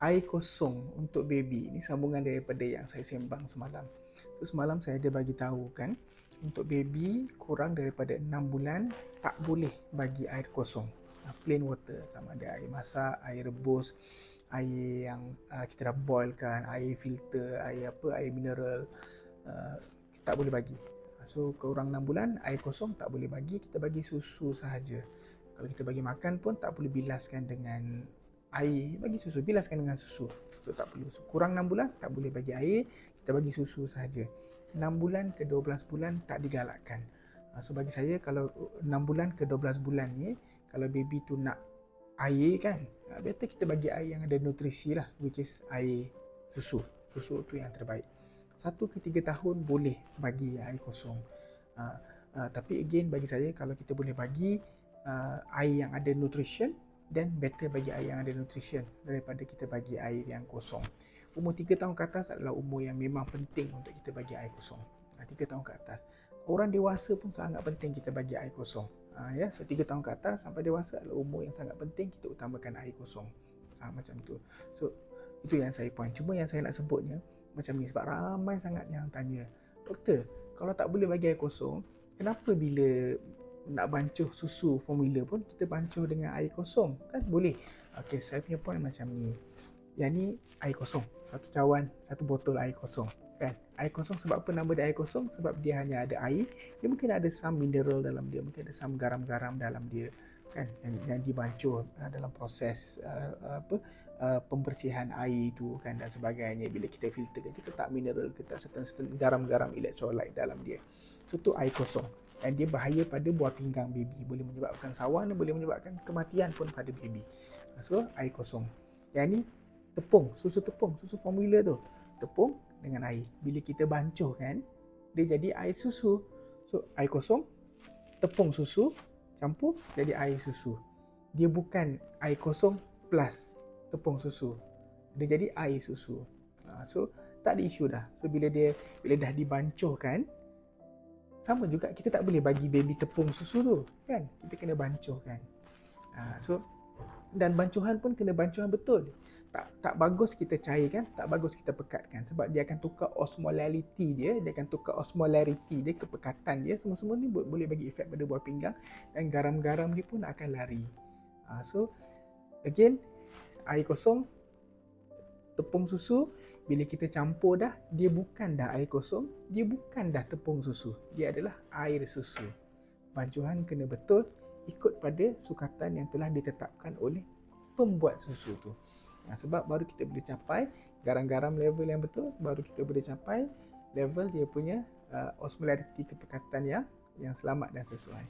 Air kosong untuk baby ni sambungan daripada yang saya sembang semalam. So semalam saya ada bagi tahu kan, untuk baby kurang daripada 6 bulan tak boleh bagi air kosong. Plain water, sama ada air masak, air rebus, air yang kita dah boilkan, air filter, air mineral, tak boleh bagi. So kurang 6 bulan air kosong tak boleh bagi, kita bagi susu sahaja. Kalau kita bagi makan pun tak boleh bilaskan dengan air, bagi susu, bilaskan dengan susu. So tak perlu. So, kurang 6 bulan tak boleh bagi air, kita bagi susu sahaja. 6 bulan ke 12 bulan tak digalakkan. So bagi saya kalau 6 bulan ke 12 bulan ni, kalau baby tu nak air kan, better kita bagi air yang ada nutrisi lah, which is air susu. Susu tu yang terbaik. 1 ke 3 tahun boleh bagi air kosong. Tapi again bagi saya, kalau kita boleh bagi air yang ada nutrition, dan better bagi air yang ada nutrition daripada kita bagi air yang kosong. Umur 3 tahun ke atas adalah umur yang memang penting untuk kita bagi air kosong. 3 tahun ke atas. Orang dewasa pun sangat penting kita bagi air kosong. So 3 tahun ke atas sampai dewasa adalah umur yang sangat penting kita utamakan air kosong. Macam tu. So itu yang saya point. Cuma yang saya nak sebutnya macam ni sebab ramai sangat yang tanya, doktor, kalau tak boleh bagi air kosong, kenapa bila nak bancuh susu formula pun kita bancuh dengan air kosong? Kan boleh. Okey, saya punya point macam ni. Yang ni air kosong, satu cawan, satu botol air kosong kan. Air kosong sebab apa nama dia air kosong? Sebab dia hanya ada air. Dia mungkin ada some mineral dalam dia, mungkin ada some garam-garam dalam dia kan, yang dibancuh dalam proses pembersihan air tu kan dan sebagainya. Bila kita filter, kita tak mineral, kita certain garam-garam electrolyte dalam dia. So tu air kosong. Dan dia bahaya pada buah pinggang baby, boleh menyebabkan sawan, boleh menyebabkan kematian pun pada baby. So air kosong. Yang ni tepung, susu tepung, susu formula tu, tepung dengan air. Bila kita bancuh kan, dia jadi air susu. So air kosong, tepung susu, campur jadi air susu. Dia bukan air kosong plus tepung susu, dia jadi air susu. So tak ada isu dah. So bila dah dibancuhkan, sama juga kita tak boleh bagi baby tepung susu tu kan, kita kena bancuhkan. So dan bancuhan pun kena bancuhan betul. Tak bagus kita cairkan, tak bagus kita pekatkan, sebab dia akan tukar osmolality dia akan tukar osmolarity dia, kepekatan dia, semua ni boleh bagi efek pada buah pinggang dan garam-garam dia pun akan lari. So again, air kosong, tepung susu, bila kita campur dah, dia bukan dah air kosong, dia bukan dah tepung susu, dia adalah air susu. Bancuhan kena betul, ikut pada sukatan yang telah ditetapkan oleh pembuat susu tu. Sebab baru kita boleh capai garam-garam level yang betul, baru kita boleh capai level dia punya osmolarity, kepekatan yang selamat dan sesuai.